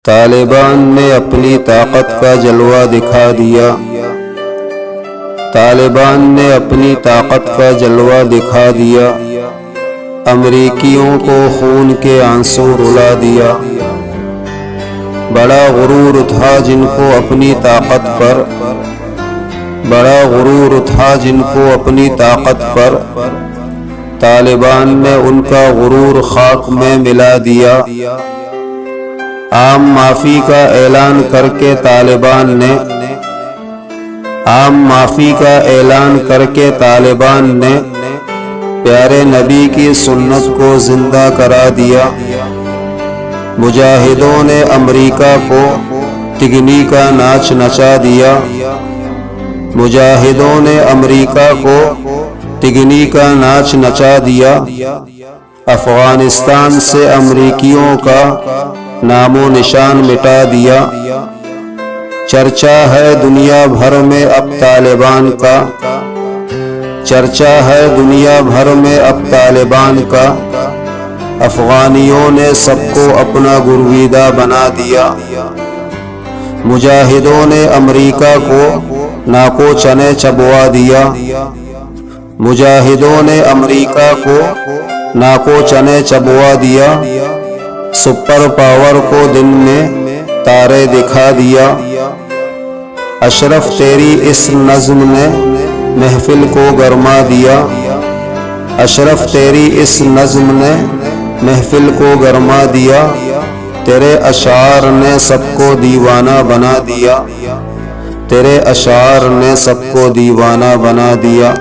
طالبان نے اپنی طاقت کا جلوہ دکھا دیا، طالبان نے اپنی طاقت کا جلوہ دکھا دیا، امریکیوں کو خون کے آنسو رلا دیا۔ بڑا غرور تھا جن کو اپنی طاقت پر، بڑا غرور تھا جن کو اپنی طاقت پر، طالبان نے ان کا غرور خاک میں ملا دیا۔ عام معافی کا اعلان کر کے طالبان نے، عام معافی کا اعلان کر کے طالبان نے پیارے نبی کی سنت کو زندہ کرا دیا۔ مجاہدوں نے امریکہ کو تگنی کا ناچ نچا دیا، مجاہدوں نے امریکہ کو تگنی کا ناچ نچا دیا۔ افغانستان سے امریکیوں کا نام و نشان مٹا دیا۔ چرچا ہے دنیا بھر میں اب طالبان کا، چرچا ہے دنیا بھر میں اب طالبان کا، افغانیوں نے سب کو اپنا گرویدہ بنا دیا۔ مجاہدوں نے امریکہ کو ناکو چنے چبوا دیا، مجاہدوں نے امریکہ کو ناکو چنے چبوا دیا۔ سپر پاور کو دن میں تارے دکھا دیا۔ اشرف تیری اس نظم نے محفل کو گرما دیا، اشرف تیری اس نظم نے محفل کو گرما دیا۔ تیرے اشعار نے سب کو دیوانہ بنا دیا، تیرے اشعار نے سب کو دیوانہ بنا دیا۔